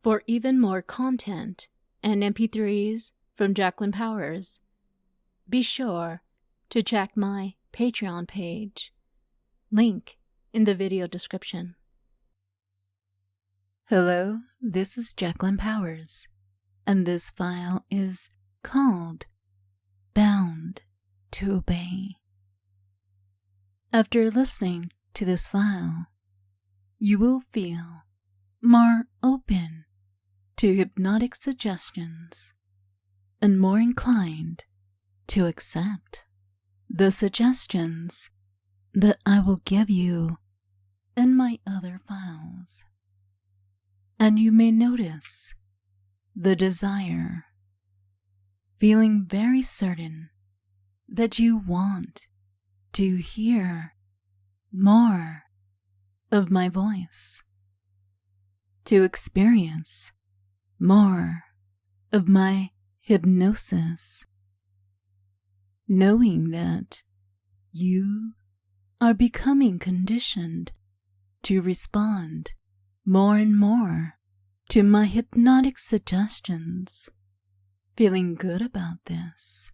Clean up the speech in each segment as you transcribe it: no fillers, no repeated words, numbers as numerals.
For even more content and MP3s from Jacqueline Powers, be sure to check my Patreon page. Link in the video description. Hello, this is Jacqueline Powers, and this file is called Bound to Obey. After listening to this file, you will feel more open to hypnotic suggestions and more inclined to accept the suggestions that I will give you in my other files. And you may notice the desire, feeling very certain that you want to hear more of my voice, to experience more of my hypnosis, knowing that you are becoming conditioned to respond more and more to my hypnotic suggestions, feeling good about this,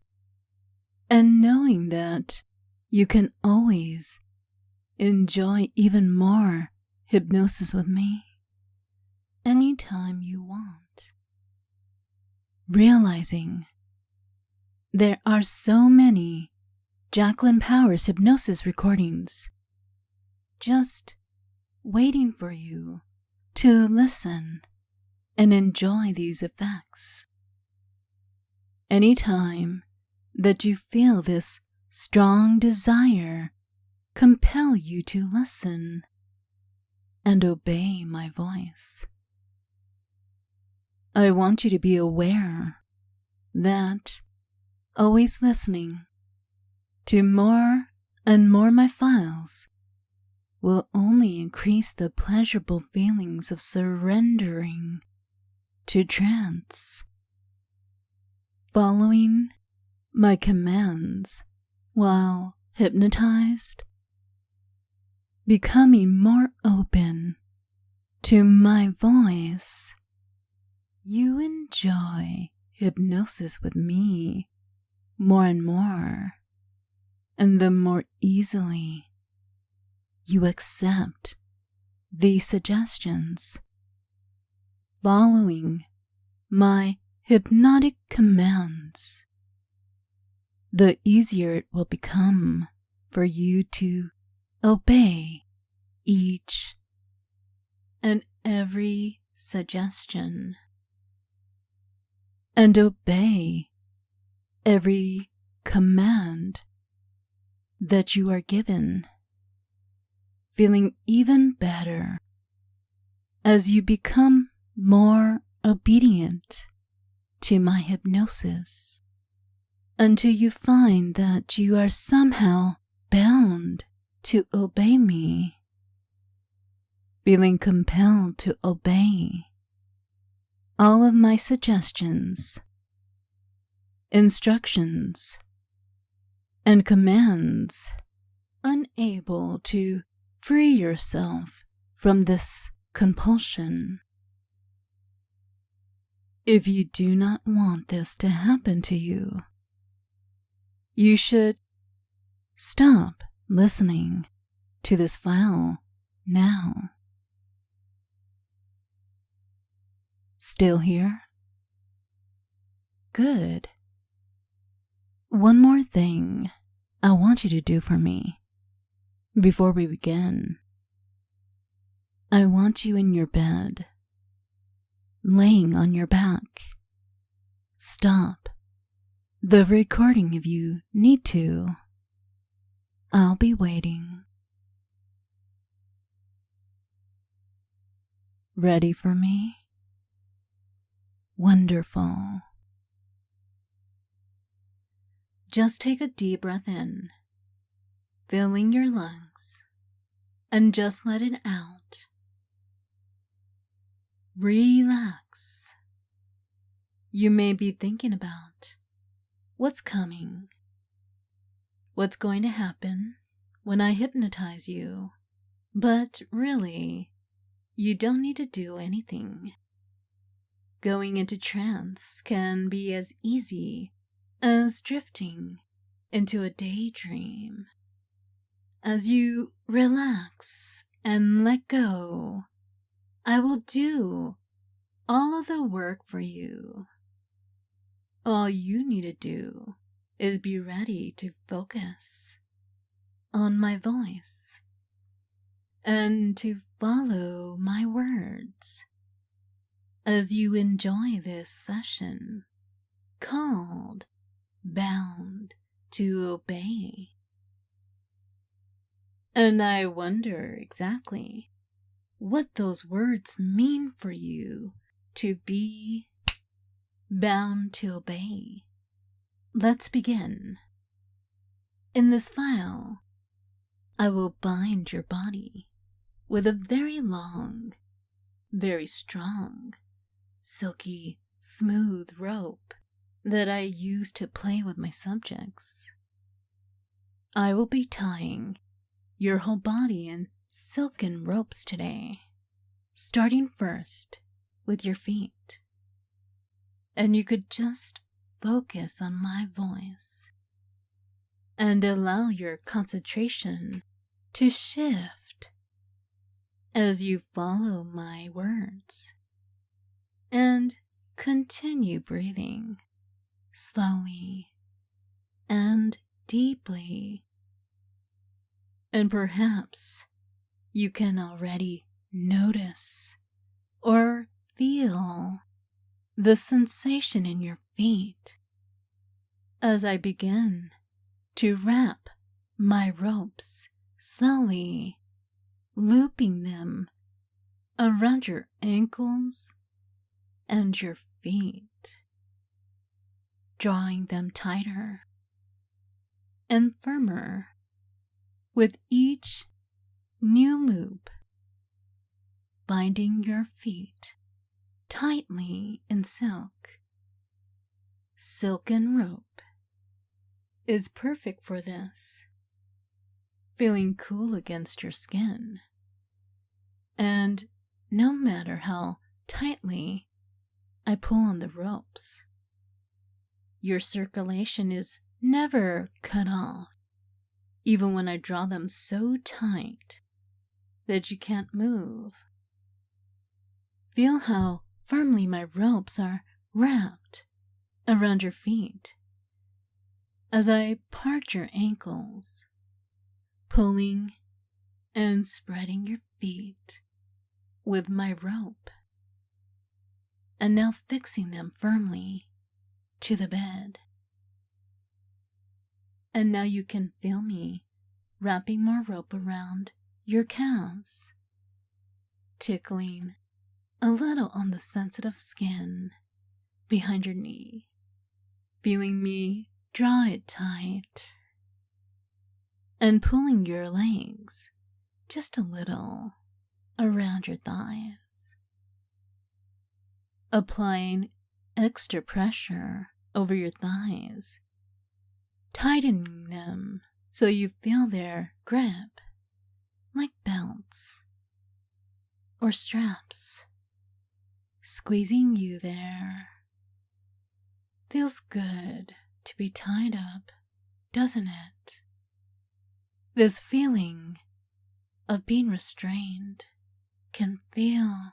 and knowing that you can always enjoy even more hypnosis with me anytime you want. Realizing there are so many Jacqueline Powers hypnosis recordings just waiting for you to listen and enjoy these effects. Anytime that you feel this strong desire compel you to listen and obey my voice, I want you to be aware that always listening to more and more my files will only increase the pleasurable feelings of surrendering to trance, following my commands while hypnotized, becoming more open to my voice. You enjoy hypnosis with me more and more, and the more easily you accept these suggestions, following my hypnotic commands, the easier it will become for you to obey each and every suggestion, and obey every command that you are given, feeling even better as you become more obedient to my hypnosis, until you find that you are somehow bound to obey me, feeling compelled to obey all of my suggestions, instructions, and commands, unable to free yourself from this compulsion. If you do not want this to happen to you, you should stop listening to this file now. Still here? Good. One more thing I want you to do for me before we begin. I want you in your bed, laying on your back. Stop the recording if you need to. I'll be waiting. Ready for me? Wonderful. Just take a deep breath in, filling your lungs, and just let it out. Relax. You may be thinking about what's coming, what's going to happen when I hypnotize you, but really, you don't need to do anything. Going into trance can be as easy as drifting into a daydream. As you relax and let go, I will do all of the work for you. All you need to do is be ready to focus on my voice and to follow my words as you enjoy this session called Bound to Obey. And I wonder exactly what those words mean for you to be bound to obey. Let's begin. In this file, I will bind your body with a very long, very strong, silky, smooth rope that I use to play with my subjects. I will be tying your whole body in silken ropes today, starting first with your feet. And you could just focus on my voice and allow your concentration to shift as you follow my words, and continue breathing slowly and deeply. And perhaps you can already notice or feel the sensation in your feet as I begin to wrap my ropes slowly, looping them around your ankles and your feet, drawing them tighter and firmer with each new loop, binding your feet tightly in silk. Silken rope is perfect for this, feeling cool against your skin. And no matter how tightly I pull on the ropes, your circulation is never cut off, even when I draw them so tight that you can't move. Feel how firmly my ropes are wrapped around your feet as I part your ankles, pulling and spreading your feet with my rope, and now fixing them firmly to the bed. And now you can feel me wrapping more rope around your calves, tickling a little on the sensitive skin behind your knee, feeling me draw it tight, and pulling your legs just a little around your thighs, applying extra pressure over your thighs, tightening them so you feel their grip like belts or straps, squeezing you there. Feels good to be tied up, doesn't it? This feeling of being restrained can feel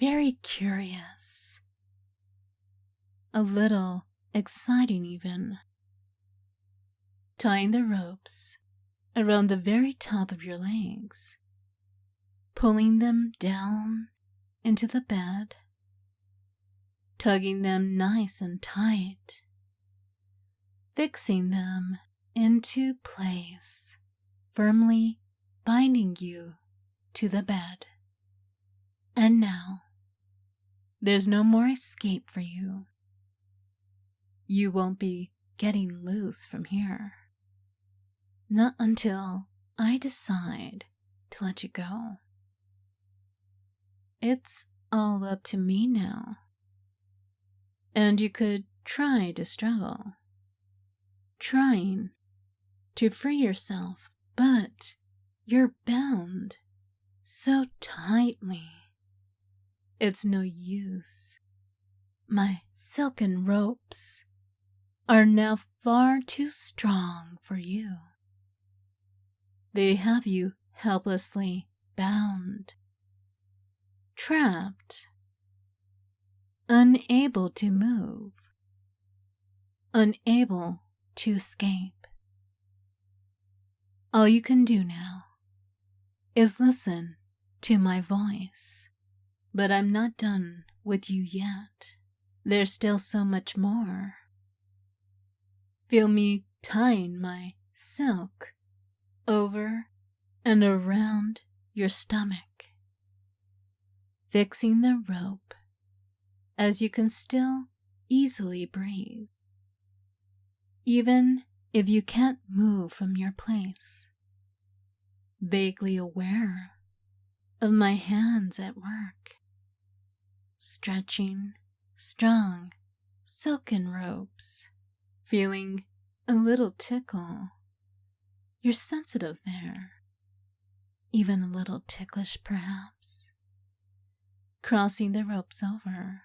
very curious, a little exciting even. Tying the ropes around the very top of your legs, pulling them down into the bed, tugging them nice and tight, fixing them into place, firmly binding you to the bed. And now, there's no more escape for you. You won't be getting loose from here. Not until I decide to let you go. It's all up to me now. And you could try to struggle, trying to free yourself, but you're bound so tightly. It's no use my silken ropes are now far too strong for you. They have you helplessly bound, trapped, unable to move, unable to escape. All you can do now is listen to my voice. But I'm not done with you yet. There's still so much more. Feel me tying my silk over and around your stomach, fixing the rope as you can still easily breathe, even if you can't move from your place. Vaguely aware of my hands at work, stretching strong silken ropes, feeling a little tickle. You're sensitive there, even a little ticklish perhaps. Crossing the ropes over,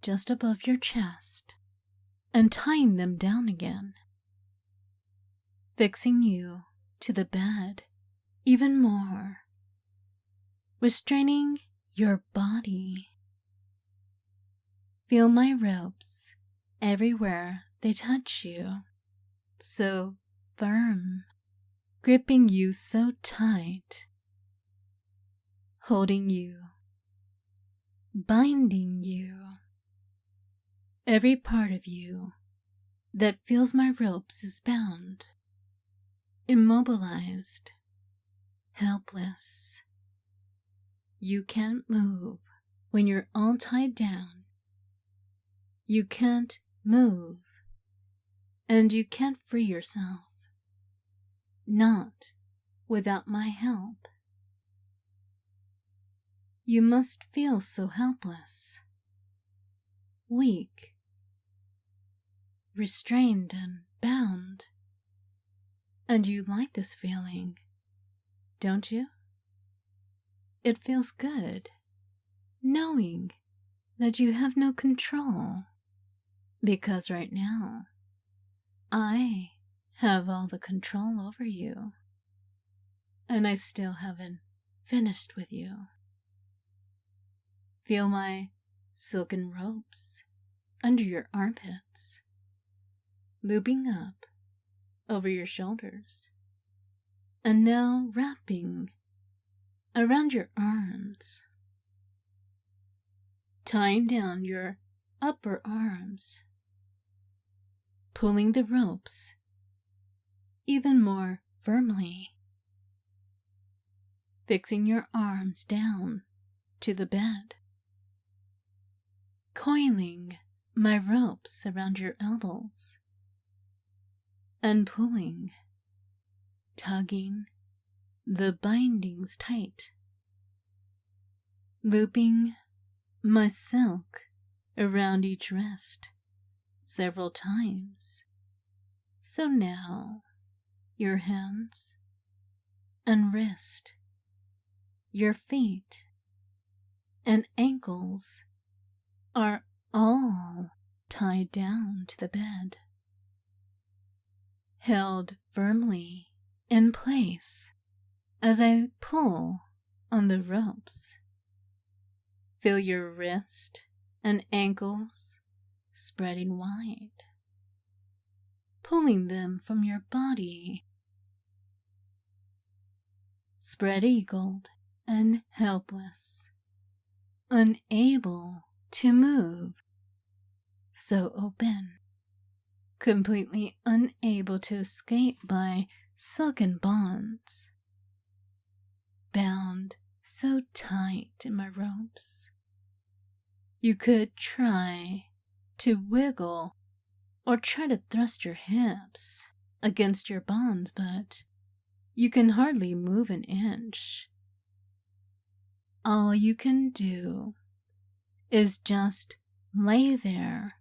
just above your chest, and tying them down again. Fixing you to the bed even more, restraining your body. Feel my ropes everywhere they touch you, so firm, gripping you so tight, holding you, binding you. Every part of you that feels my ropes is bound, immobilized, helpless. You can't move when you're all tied down. You can't move, and you can't free yourself. Not without my help. You must feel so helpless, weak, restrained and bound. And you like this feeling, don't you? It feels good, knowing that you have no control, because right now, I have all the control over you, and I still haven't finished with you. Feel my silken ropes under your armpits, looping up over your shoulders, and now wrapping around your arms, tying down your upper arms, pulling the ropes even more firmly, fixing your arms down to the bed, coiling my ropes around your elbows, and pulling, tugging the bindings tight, looping my silk around each wrist several times. So now your hands and wrist, your feet and ankles are all tied down to the bed, held firmly in place as I pull on the ropes. Feel your wrist and ankles spreading wide, pulling them from your body, spread-eagled and helpless, unable to move, so open, completely unable to escape by silken bonds, bound so tight in my ropes. You could try to wiggle or try to thrust your hips against your bonds, but you can hardly move an inch. All you can do is just lay there,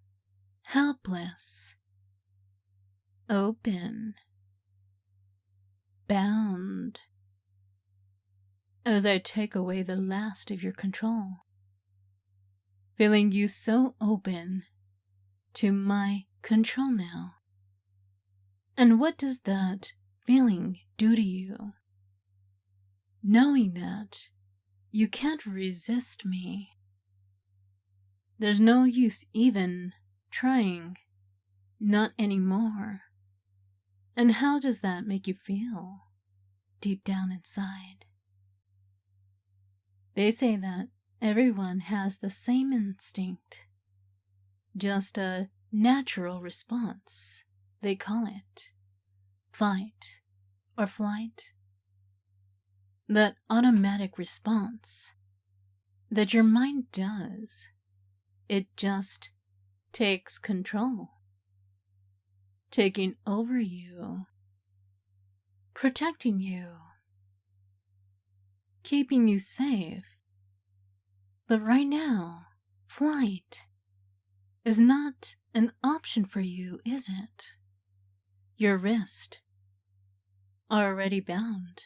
helpless, open, bound, as I take away the last of your control. feeling you so open to my control now. And what does that feeling do to you? Knowing that you can't resist me. There's no use even trying, not anymore. And how does that make you feel deep down inside? They say that everyone has the same instinct, just a natural response. They call it fight or flight. That automatic response that your mind does, it just takes control, taking over you, protecting you, keeping you safe. But right now, flight is not an option for you, is it? Your wrists are already bound.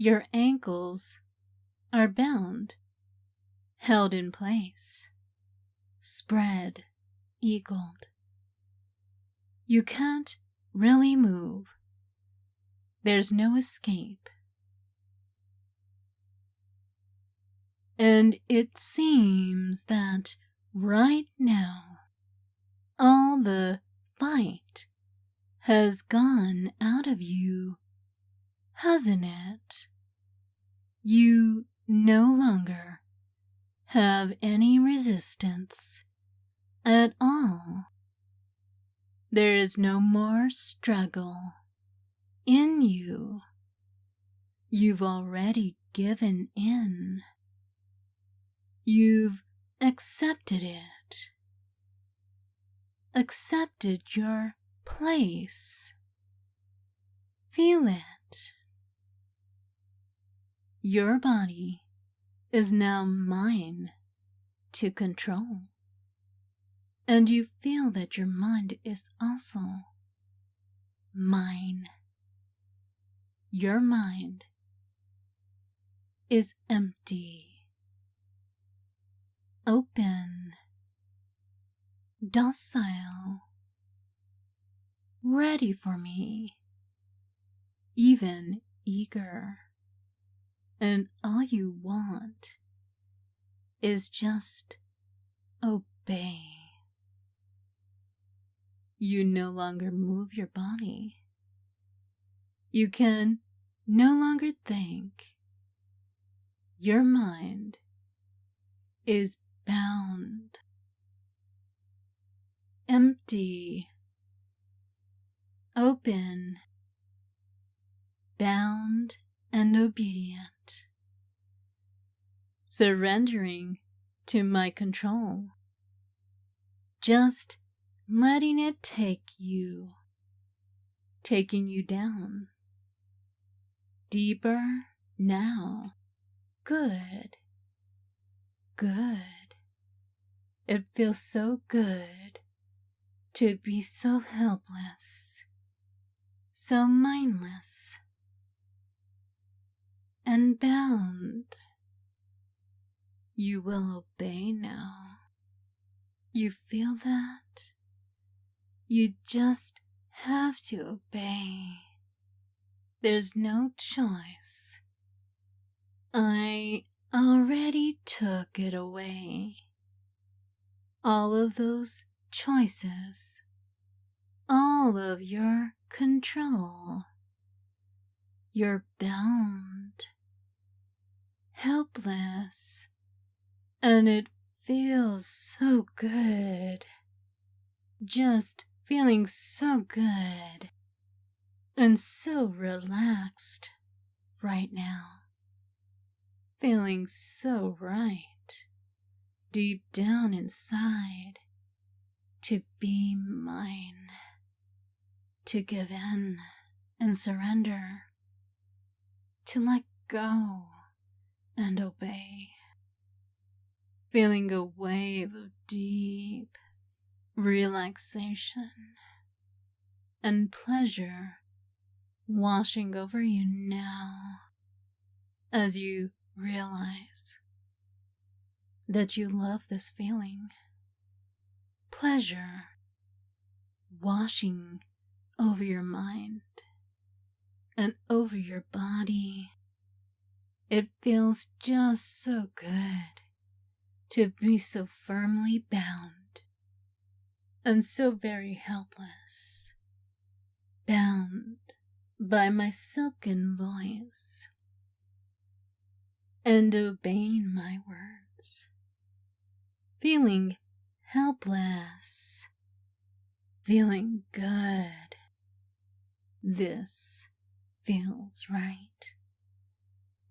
Your ankles are bound, held in place, spread, eagled. You can't really move. There's no escape. And it seems that right now, all the fight has gone out of you, hasn't it? You no longer have any resistance at all. There is no more struggle in you. You've already given in. You've accepted it. Accepted your place. Feel it. Your body is now mine to control. And you feel that your mind is also mine. Your mind is empty, open, docile, ready for me, even eager. And all you want is just obey. You no longer move your body. You can no longer think. Your mind is bound, empty, open, bound and obedient, surrendering to my control, just letting it take you, taking you down, deeper now. Good, good. It feels so good to be so helpless, so mindless, and bound. You will obey now. You feel that? You just have to obey. There's no choice. I already took it away. All of those choices, all of your control. You're bound, helpless, and it feels so good. Just feeling so good and so relaxed right now. Feeling so right, deep down inside, to be mine, to give in and surrender, to let go and obey. Feeling a wave of deep relaxation and pleasure washing over you now as you realize that you love this feeling. Pleasure washing over your mind and over your body. It feels just so good to be so firmly bound and so very helpless, bound by my silken voice and obeying my words, feeling helpless, feeling good. This feels right,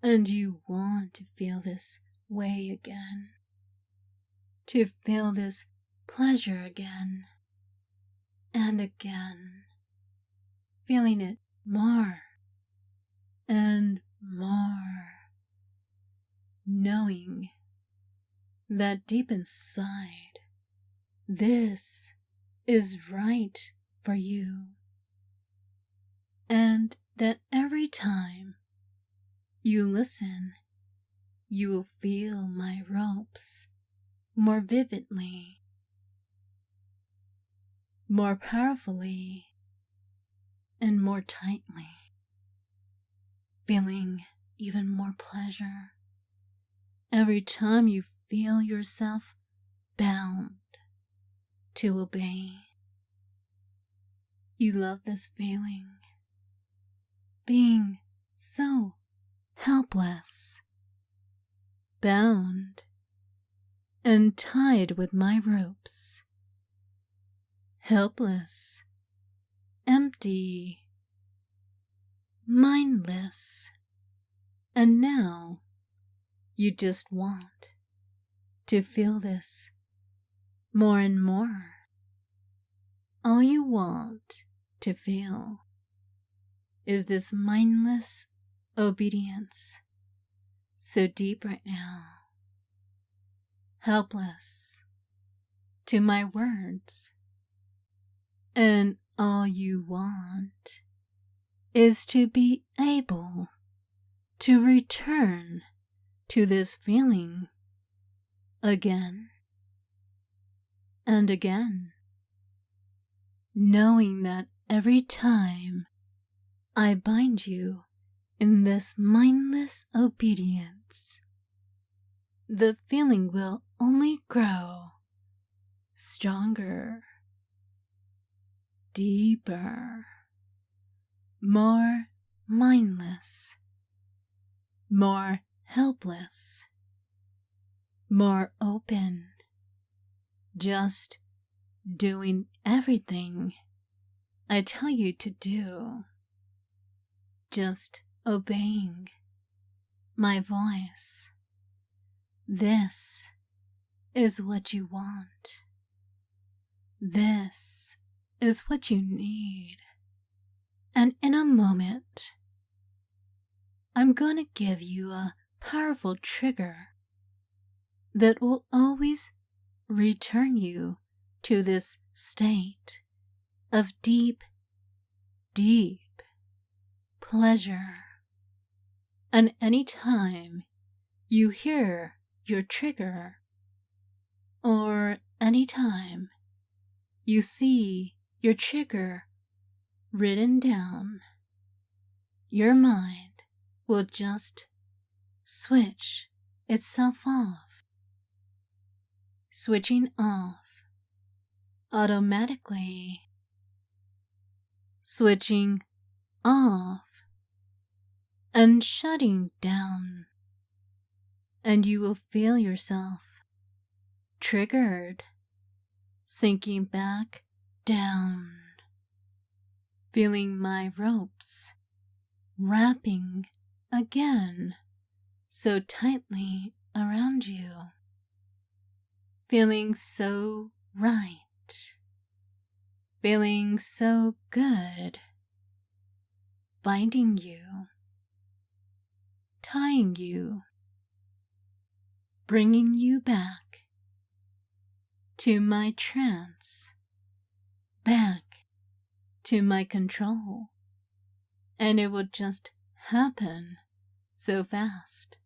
and you want to feel this way again, to feel this pleasure again and again, feeling it more and more, knowing that deep inside, this is right for you, and that every time you listen, you will feel my ropes more vividly, more powerfully, and more tightly, feeling even more pleasure every time you feel yourself bound to obey. You love this feeling, being so helpless, bound and tied with my ropes, helpless, empty, mindless, and now you just want to feel this more and more. All you want to feel is this mindless obedience, so deep right now, helpless to my words, and all you want is to be able to return to this feeling again and again, knowing that every time I bind you in this mindless obedience, the feeling will only grow stronger, deeper, more mindless, more helpless, more open, just doing everything I tell you to do, just obeying my voice. This is what you want. This is what you need. And in a moment, I'm gonna give you a powerful trigger that will always return you to this state of deep, deep pleasure. And any time you hear your trigger, or any time you see your trigger written down, your mind will just switch itself off, switching off automatically, switching off and shutting down, and you will feel yourself triggered, sinking back down, feeling my ropes wrapping again so tightly around you, feeling so right, feeling so good, binding you, tying you, bringing you back to my trance, back to my control, and it will just happen so fast.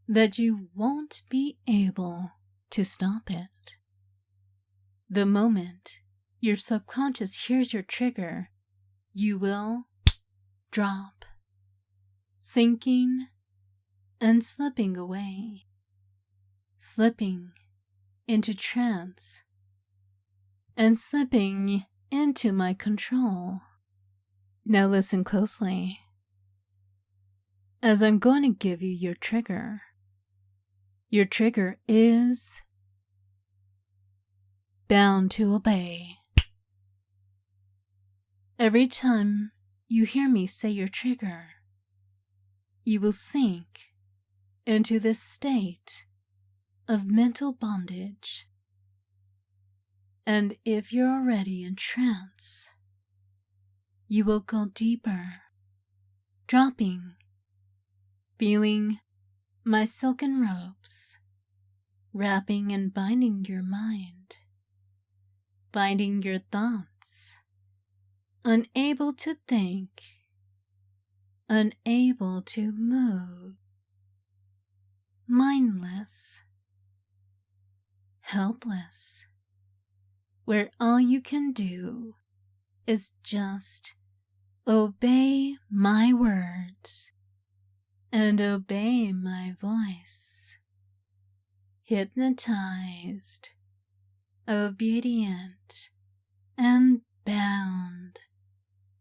that you won't be able to stop it. The moment your subconscious hears your trigger, you will drop, sinking and slipping away, slipping into trance and slipping into my control. Now listen closely, as I'm going to give you your trigger. Your trigger is bound to obey. Every time you hear me say your trigger, you will sink into this state of mental bondage. And if you're already in trance, you will go deeper, dropping, feeling my silken ropes, wrapping and binding your mind, binding your thoughts, unable to think, unable to move, mindless, helpless, where all you can do is just obey my words and obey my voice. Hypnotized, obedient, and bound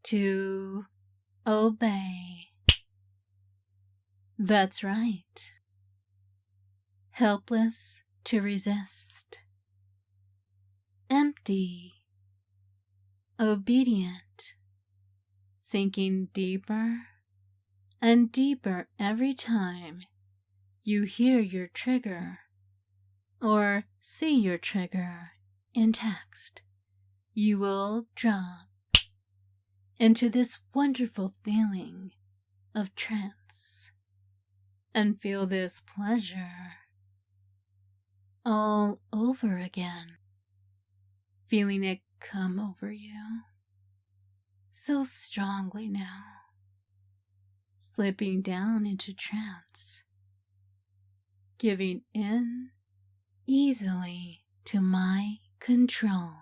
to obey. That's right. Helpless to resist. Empty, obedient, sinking deeper and deeper every time you hear your trigger or see your trigger in text. You will drop into this wonderful feeling of trance and feel this pleasure all over again. Feeling it come over you so strongly now, slipping down into trance, giving in easily to my control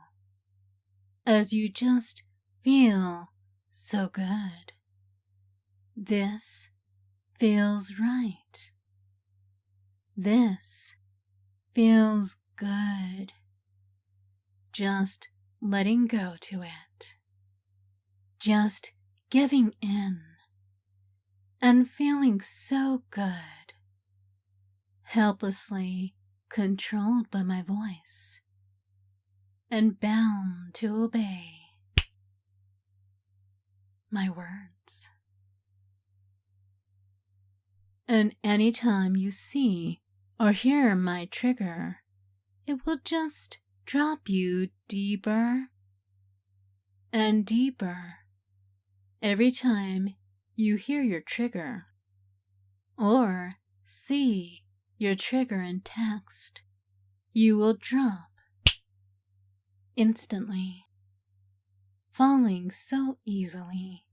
as you just feel so good. This feels right. This feels good. Just letting go to it. Just giving in and feeling so good. Helplessly controlled by my voice and bound to obey my words. And anytime you see or hear my trigger, it will just drop you deeper and deeper every time you hear your trigger or see your trigger in text. You will drop instantly, falling so easily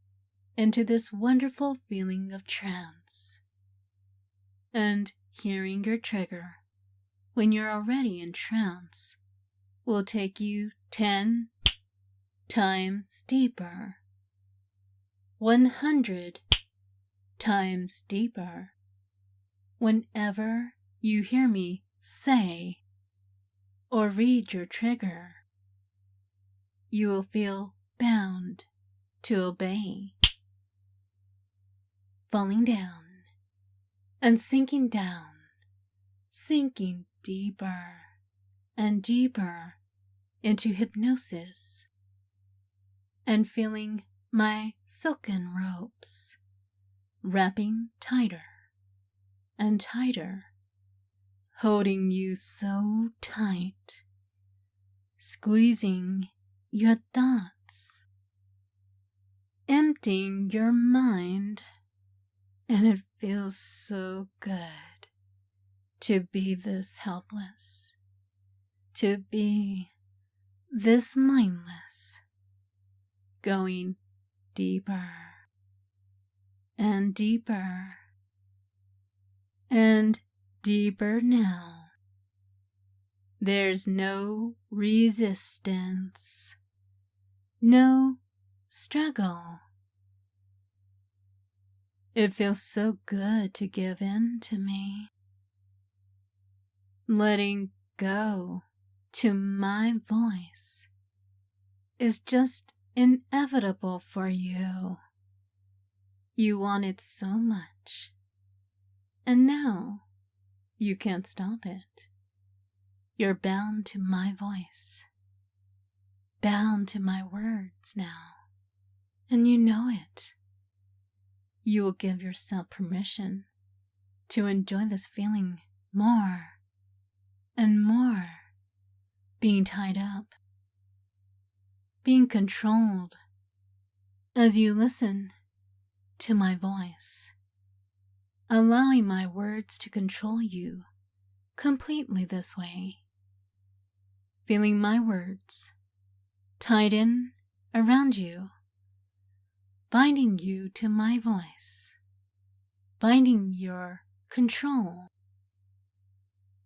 into this wonderful feeling of trance. And hearing your trigger when you're already in trance will take you 10 times deeper, 100 times deeper. Whenever you hear me say or read your trigger, you will feel bound to obey, falling down and sinking down, sinking deeper and deeper into hypnosis, and feeling my silken ropes wrapping tighter and tighter, holding you so tight, squeezing your thoughts, emptying your mind, and it feels so good to be this helpless, to be this mindless, going deeper and deeper and deeper now. There's no resistance, no struggle. It feels so good to give in to me. Letting go to my voice is just inevitable for you. You want it so much, and now you can't stop it. You're bound to my voice, bound to my words now, and you know it. You will give yourself permission to enjoy this feeling more and more, being tied up, being controlled as you listen to my voice, allowing my words to control you completely this way, feeling my words tied in around you, binding you to my voice, binding your control,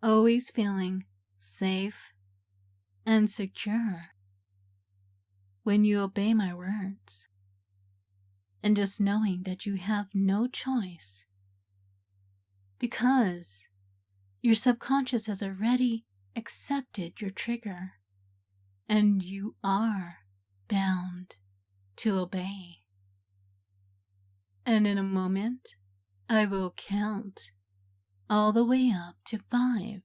always feeling safe and secure when you obey my words, and just knowing that you have no choice because your subconscious has already accepted your trigger and you are bound to obey. And in a moment, I will count all the way up to 5,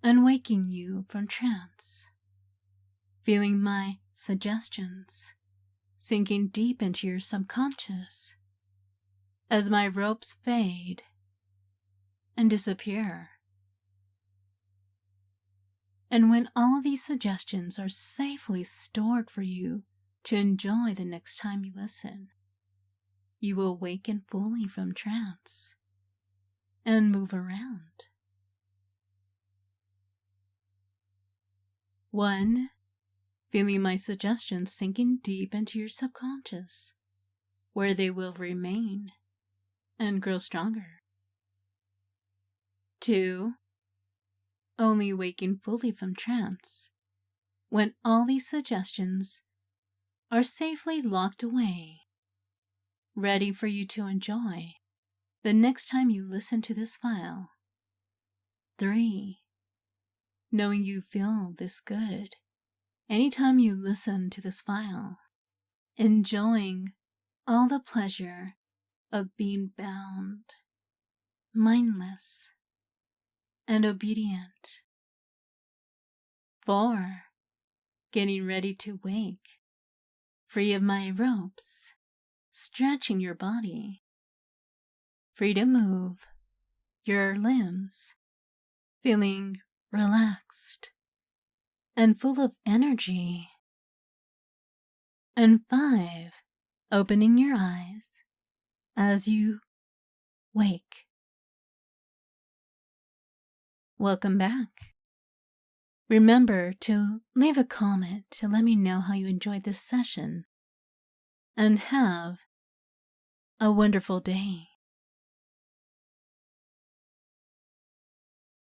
unwaking you from trance, feeling my suggestions sinking deep into your subconscious as my ropes fade and disappear. And when all of these suggestions are safely stored for you to enjoy the next time you listen, you will awaken fully from trance and move around. 1. Feeling my suggestions sinking deep into your subconscious, where they will remain and grow stronger. 2. Only waking fully from trance when all these suggestions are safely locked away, ready for you to enjoy the next time you listen to this file. 3. Knowing you feel this good anytime you listen to this file, enjoying all the pleasure of being bound, mindless, and obedient. 4. Getting ready to wake, free of my ropes, stretching your body, free to move your limbs, feeling relaxed and full of energy. And 5. Opening your eyes as you wake. Welcome back. Remember to leave a comment to let me know how you enjoyed this session, and have a wonderful day.